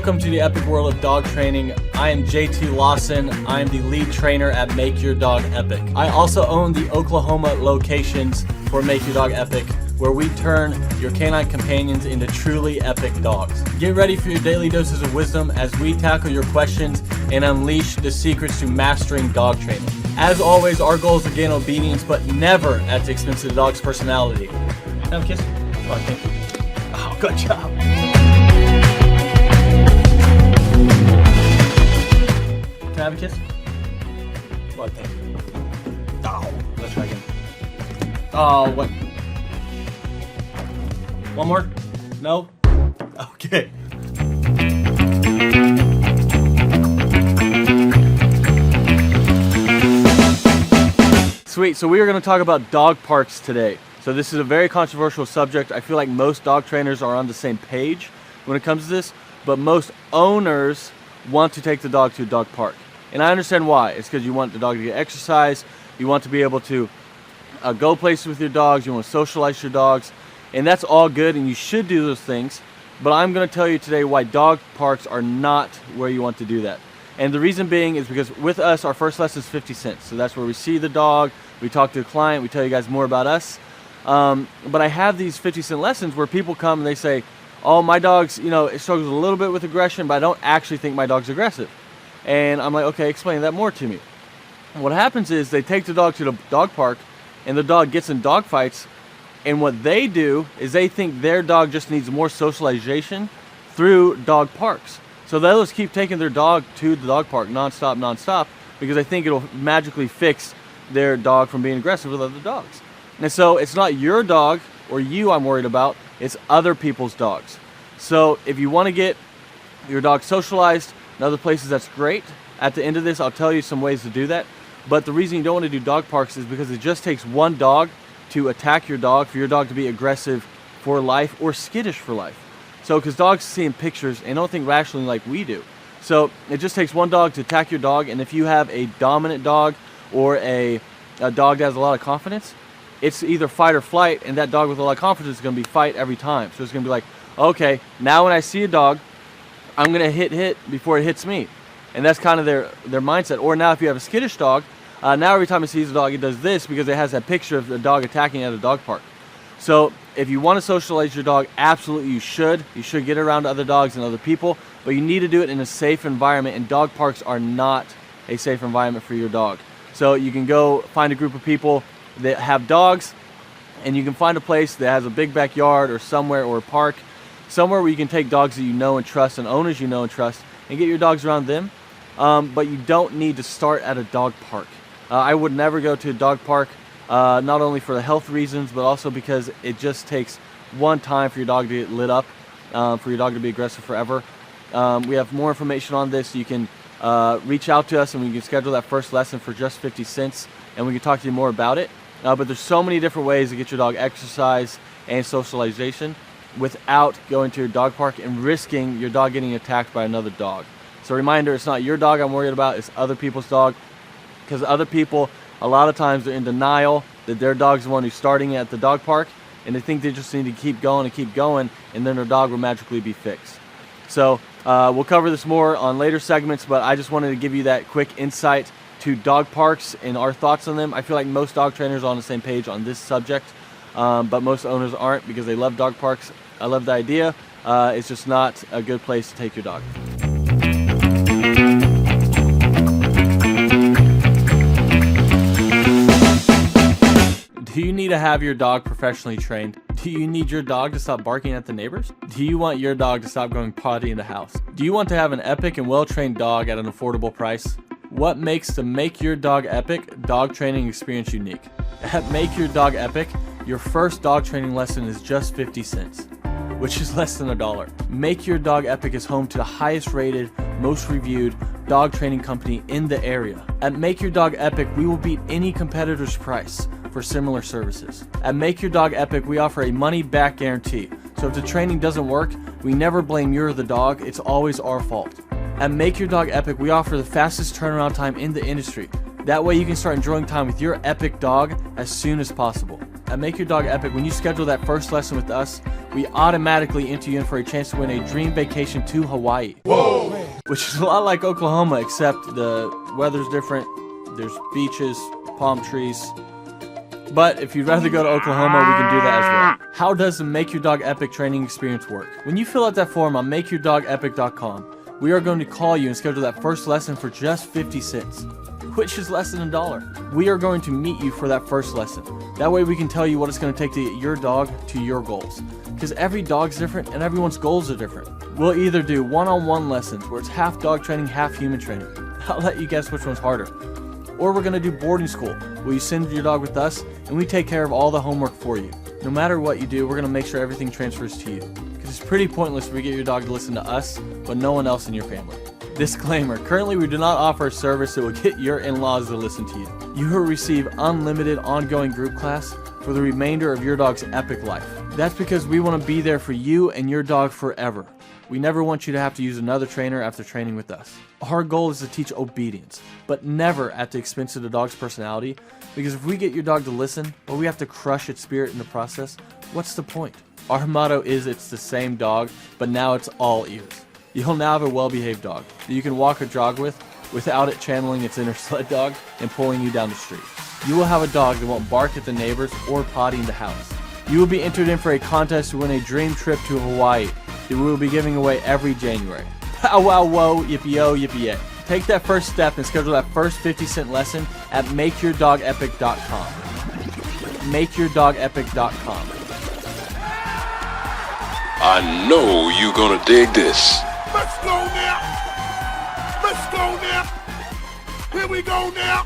Welcome to the epic world of dog training. I am JT Lawson. I am the lead trainer at Make Your Dog Epic. I also own the Oklahoma locations for Make Your Dog Epic, where we turn your canine companions into truly epic dogs. Get ready for your daily doses of wisdom as we tackle your questions and unleash the secrets to mastering dog training. As always, our goal is to gain obedience, but never at the expense of the dog's personality. Can I have a kiss? Oh, thank you. Oh, good job. Can I have a kiss? Well, thank you. Oh, let's try again. Oh, what? One more? No? Okay. Sweet, so we are going to talk about dog parks today. So this is a very controversial subject. I feel like most dog trainers are on the same page when it comes to this, but most owners want to take the dog to a dog park. And I understand why. It's because you want the dog to get exercise, you want to be able to go places with your dogs, you want to socialize your dogs, and that's all good and you should do those things. But I'm going to tell you today why dog parks are not where you want to do that. And the reason being is because with us, our first lesson is 50 cents. So that's where we see the dog, we talk to the client, we tell you guys more about us. But I have these 50-cent lessons where people come and they say, oh, my dog's, it struggles a little bit with aggression, but I don't actually think my dog's aggressive. And I'm like, okay, explain that more to me. And what happens is they take the dog to the dog park and the dog gets in dog fights. And what they do is they think their dog just needs more socialization through dog parks. So they'll just keep taking their dog to the dog park nonstop because they think it'll magically fix their dog from being aggressive with other dogs. And so it's not your dog or you I'm worried about, it's other people's dogs. So if you want to get your dog socialized in other places, that's great. At the end of this, I'll tell you some ways to do that. But the reason you don't want to do dog parks is because it just takes one dog to attack your dog, for your dog to be aggressive for life or skittish for life. So, because dogs see in pictures and don't think rationally like we do. So it just takes one dog to attack your dog, and if you have a dominant dog or a dog that has a lot of confidence, it's either fight or flight, and that dog with a lot of confidence is going to be fight every time. So it's going to be like, okay, now when I see a dog, I'm going to hit before it hits me. And that's kind of their mindset. Or now if you have a skittish dog, now every time it sees a dog, it does this because it has that picture of the dog attacking at a dog park. So if you want to socialize your dog, absolutely you should. You should get around other dogs and other people, but you need to do it in a safe environment, and dog parks are not a safe environment for your dog. So you can go find a group of people that have dogs, and you can find a place that has a big backyard or somewhere, or a park, somewhere where you can take dogs that you know and trust and owners you know and trust and get your dogs around them. But you don't need to start at a dog park. I would never go to a dog park, not only for the health reasons, but also because it just takes one time for your dog to get lit up, for your dog to be aggressive forever. We have more information on this. You can reach out to us and we can schedule that first lesson for just 50 cents and we can talk to you more about it. But there's so many different ways to get your dog exercise and socialization without going to your dog park and risking your dog getting attacked by another dog. So reminder, it's not your dog I'm worried about, it's other people's dog. Because other people, a lot of times they're in denial that their dog's the one who's starting at the dog park, and they think they just need to keep going, and then their dog will magically be fixed. So we'll cover this more on later segments, but I just wanted to give you that quick insight to dog parks and our thoughts on them. I feel like most dog trainers are on the same page on this subject, but most owners aren't because they love dog parks. I love the idea. It's just not a good place to take your dog. Do you need to have your dog professionally trained? Do you need your dog to stop barking at the neighbors? Do you want your dog to stop going potty in the house? Do you want to have an epic and well-trained dog at an affordable price? What makes the Make Your Dog Epic dog training experience unique? At Make Your Dog Epic, your first dog training lesson is just 50 cents, which is less than $1. Make Your Dog Epic is home to the highest rated, most reviewed dog training company in the area. At Make Your Dog Epic, we will beat any competitor's price for similar services. At Make Your Dog Epic, we offer a money-back guarantee. So if the training doesn't work, we never blame you or the dog, it's always our fault. At Make Your Dog Epic, we offer the fastest turnaround time in the industry. That way you can start enjoying time with your epic dog as soon as possible. At Make Your Dog Epic, when you schedule that first lesson with us, we automatically enter you in for a chance to win a dream vacation to Hawaii. Whoa! Which is a lot like Oklahoma, except the weather's different. There's beaches, palm trees. But if you'd rather go to Oklahoma, we can do that as well. How does the Make Your Dog Epic training experience work? When you fill out that form on makeyourdogepic.com, we are going to call you and schedule that first lesson for just 50 cents, which is less than $1. We are going to meet you for that first lesson. That way we can tell you what it's going to take to get your dog to your goals. Because every dog's different and everyone's goals are different. We'll either do one-on-one lessons where it's half dog training, half human training. I'll let you guess which one's harder. Or we're going to do boarding school, where you send your dog with us and we take care of all the homework for you. No matter what you do, we're going to make sure everything transfers to you. Because it's pretty pointless if we get your dog to listen to us, but no one else in your family. Disclaimer, currently we do not offer a service that will get your in-laws to listen to you. You will receive unlimited ongoing group class for the remainder of your dog's epic life. That's because we want to be there for you and your dog forever. We never want you to have to use another trainer after training with us. Our goal is to teach obedience, but never at the expense of the dog's personality, because if we get your dog to listen, but we have to crush its spirit in the process, what's the point? Our motto is it's the same dog, but now it's all ears. You'll now have a well-behaved dog that you can walk or jog with without it channeling its inner sled dog and pulling you down the street. You will have a dog that won't bark at the neighbors or potty in the house. You will be entered in for a contest to win a dream trip to Hawaii that we will be giving away every January. Pow wow whoa, yippee-yo, yippee-yay. Take that first step and schedule that first 50-cent lesson at makeyourdogepic.com. Makeyourdogepic.com. I know you're gonna dig this. Let's go now. Let's go now. Here we go now.